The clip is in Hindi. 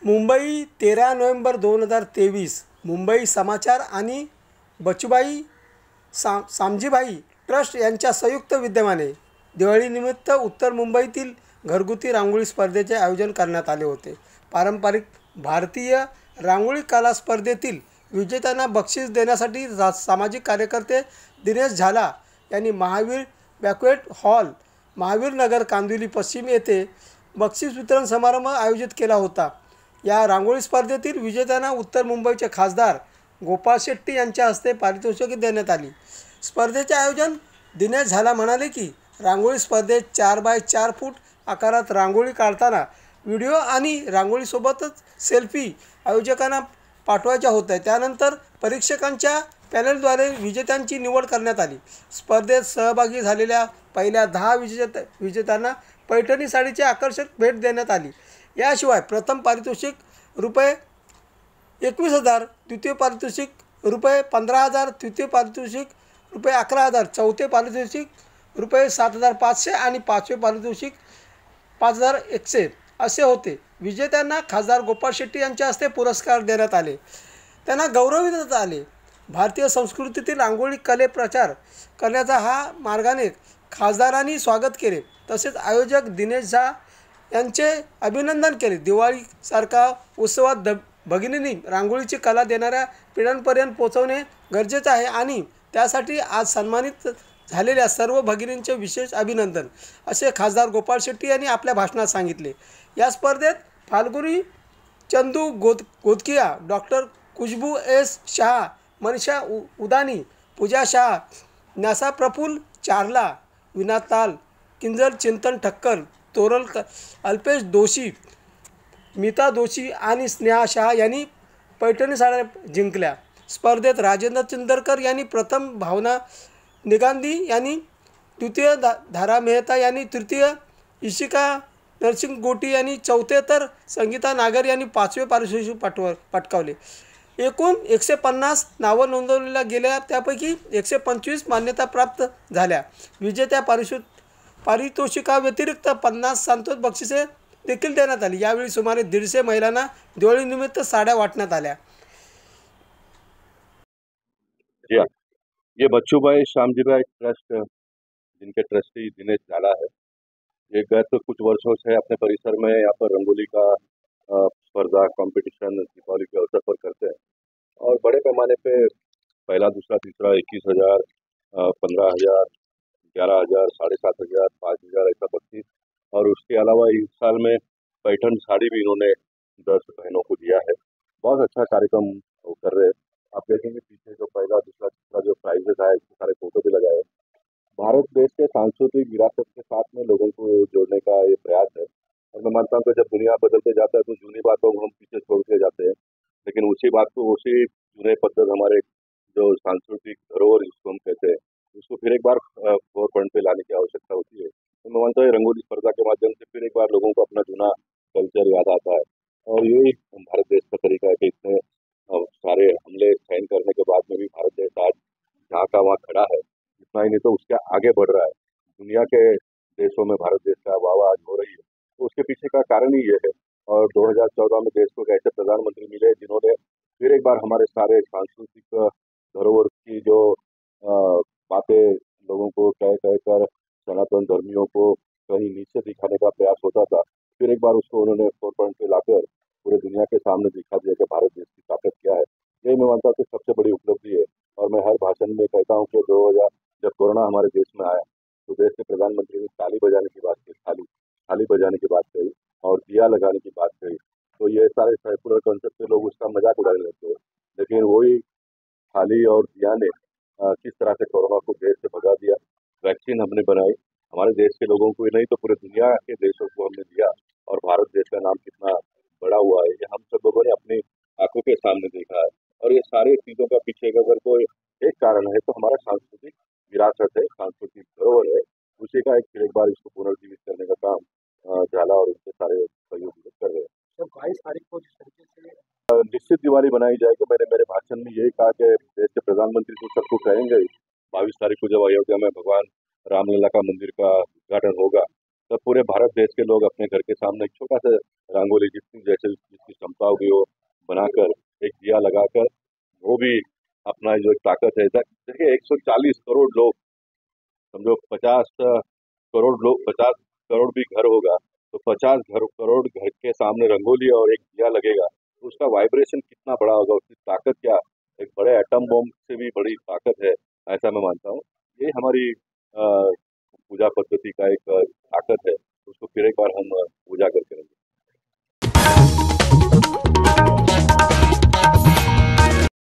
मुंबई 13 नोव्हेंबर 2023 मुंबई समाचार आणि बचूभाई सामजीभाई ट्रस्ट यांच्या संयुक्त विद्यमाने दिवाळीनिमित्त उत्तर मुंबईतील घरगुती रांगोळी स्पर्धेचे आयोजन करण्यात आले होते. पारंपरिक भारतीय रांगोळी कला स्पर्धेतील विजेत्यांना बक्षीस देण्यासाठी सामाजिक कार्यकर्ते दिनेश झाला यांनी महावीर बँक्वेट हॉल, महावीर नगर, कांदिवली पश्चिम येथे बक्षीस वितरण समारंभ आयोजित केला होता. या रांगोळी स्पर्धेतील विजेत्यांना उत्तर मुंबईचे खासदार गोपाळ शेट्टी यांच्या हस्ते पारितोषिके देण्यात आली. स्पर्धेचे आयोजन दिनेश झाला म्हणाले की रांगोळी स्पर्धेत 4x4 फूट आकारात रांगोळी काढताना व्हिडिओ आणि रांगोळीसोबतच सेल्फी आयोजकांना पाठवायच्या होत्या. त्यानंतर परीक्षकांच्या पॅनलद्वारे विजेत्यांची निवड करण्यात आली. स्पर्धेत सहभागी झालेल्या पहिल्या 10 विजेत्यांना पैठणी साडीची आकर्षक भेट देण्यात आली. याशिवाय प्रथम पारितोषिक ₹21,000, द्वितीय पारितोषिक ₹15,000, तृतीय पारितोषिक ₹11,000, चौथे पारितोषिक ₹7,500 आणि पाचवे पारितोषिक ₹5,100 असे होते. विजेत्यांना खासदार गोपाळ शेट्टी यांच्या हस्ते पुरस्कार देण्यात आले. त्यांना गौरविण्यात आले. भारतीय संस्कृतीतील रांगोळी कले प्रचार करण्याचा हा मार्गाने खासदारांनी स्वागत केले. तसेच आयोजक दिनेश झा यांचे अभिनंदन केले. दिवाळीसारखा उत्सवात भगिनींनी रांगोळीची कला देणाऱ्या पिढ्यांपर्यंत पोहोचवणे गरजेचे आहे आणि त्यासाठी आज सन्मानित झालेल्या सर्व भगिनींचे विशेष अभिनंदन, असे खासदार गोपाळ शेट्टी यांनी आपल्या भाषणात सांगितले. या स्पर्धेत फाल्गुनी चंदू गोदकिया, डॉक्टर खुशबू एस शहा, मनीषा उदानी, पूजा शाह, न्यासा प्रफुल्ल चारला, विनाताल, किंजल चिंतन ठक्कर, तोरल अल्पेश दोशी, मीता दोशी आणि स्नेहा शाह यांनी पैठणी साड्या जिंकल्या. स्पर्धेत राजेंद्र चिंदरकर यांनी प्रथम, भावना निगांधी यांनी द्वितीय, धारा मेहता यांनी तृतीय, इशिका नरसिंग गोटी यांनी चौथे, तर संगीता नागर यांनी पाचवे पारितोषिक पटकावले. एकूण 150 नावं नोंदवल्या गेल्या, त्यापैकी 125 मान्यता प्राप्त झाल्या. विजेत्या पारितोषिकाव्यतिरिक्त 50 संतोष बक्षिसे देखील देण्यात आली. यावेळी सुमारे 150 महिलांना दिवाळीनिमित्त साड्या वाटण्यात आल्या. ये बच्चूभाई श्यामजीभाई ट्रस्ट, जिनके ट्रस्टी दिनेश झाला है, ये गत कुछ वर्षों से अपने परिसर में यहाँ पर रंगोली का स्पर्धा कंपटीशन दीपावली के अवसर पर करते हैं और बड़े पैमाने पे पहला, दूसरा, तीसरा 21,000, 15,000, 11,000, 7,500, 5,000 ऐसा बक्षीस, और उसके अलावा इस साल में पैठन साड़ी भी इन्होंने 10 बहनों को दिया है. बहुत अच्छा कार्यक्रम वो कर रहे हैं. आप देखेंगे पीछे जो पहला, दूसरा, तीसरा जो प्राइजेस आए, उसके सारे फोटो भी लगाए. भारत देश के सांस्कृतिक विरासत के साथ में लोगों को जोड़ने का ये प्रयास है और मैं मानता हूँ कि जब दुनिया बदलते जाता है तो जूनी बातों को हम पीछे छोड़ते जाते हैं, लेकिन उसी बात को, उसी जूने पद्धत, हमारे जो सांस्कृतिक धरोहर जिसको हम कहते हैं, उसको फिर एक बार फोर फ्रंट पे लाने की आवश्यकता होती है. तो मैं मानता हूँ रंगोली स्पर्धा के माध्यम से फिर एक बार लोगों को अपना जूना कल्चर याद आता है और यही भारत देश का तरीका है कि इतने सारे हमले सहन करने के बाद में भी भारत देश आज जहाँ का वहाँ खड़ा है. इतना ही नहीं तो उसके आगे बढ़ रहा है. दुनिया के देशों में भारत देश का वाह आज हो रही है, तो उसके पीछे का कारण ही ये है. और 2014 में देश को एक ऐसे प्रधानमंत्री मिले जिन्होंने फिर एक बार हमारे सारे सांस्कृतिक धरोहर की जो बातें लोगों को कह कर सनातन धर्मियों को कहीं नीचे दिखाने का प्रयास होता था, फिर एक बार उसको उन्होंने फोर फ्रंट पे लाकर पूरे दुनिया के सामने दिखा दिया कि भारत देश की ताकत क्या है. यही मैं मानता हूँ कि सबसे बड़ी उपलब्धि है. और मैं हर भाषण में कहता हूँ कि 2000 जब कोरोना हमारे देश में आया तो देश के प्रधानमंत्री ने ताली बजाने की बात कही, थाली बजाने की बात कही और दिया लगाने की बात कही. तो ये सारे सेकुलर कॉन्सेप्ट के लोग उसका मजाक उड़ाने लगते हैं, लेकिन वही थाली और दिया ने किस तरह से कोरोना को देश से भगा दिया. वैक्सीन हमने बनाई, हमारे देश के लोगों को ही नहीं तो पूरे दुनिया के देशों को हमने दिया और भारत देश का नाम कितना बड़ा हुआ है ये हम सब लोगों ने अपनी आंखों के सामने देखा है. और ये सारी चीज़ों का पीछे अगर कोई एक कारण है तो हमारा सांस्कृतिक विरासत है, सांस्कृतिक धरोहर है. उसी का फिर एक बार इसको पुनर्जीवित करने का काम झाला और उनके सारे सहयोगी कर रहे हैं. तो 22 तारीख को जिस तरीके से निश्चित दिवाली बनाई जाएगी. मैंने मेरे भाषण में यही कहा कि देश के प्रधानमंत्री तो सबको कहेंगे 22 तारीख को जब अयोध्या में भगवान रामलला का मंदिर का उद्घाटन होगा तब पूरे भारत देश के लोग अपने घर के सामने एक छोटा सा रंगोली जिसकी क्षमता होगी वो बनाकर एक दिया लगाकर वो भी अपना जो ताकत है देखिए 140 करोड़ लोग, समझो 50 करोड़ भी घर होगा तो 50 करोड़ घर के सामने रंगोली और एक दिया लगेगा तो उसका वाइब्रेशन कितना बड़ा होगा, उसकी ताकत क्या, एक बड़े एटम बम से भी बड़ी ताकत है, ऐसा मैं मानता हूँ। ये हमारी पूजा पद्धति का एक ताकत है, उसको फिर एक बार हम पूजा करके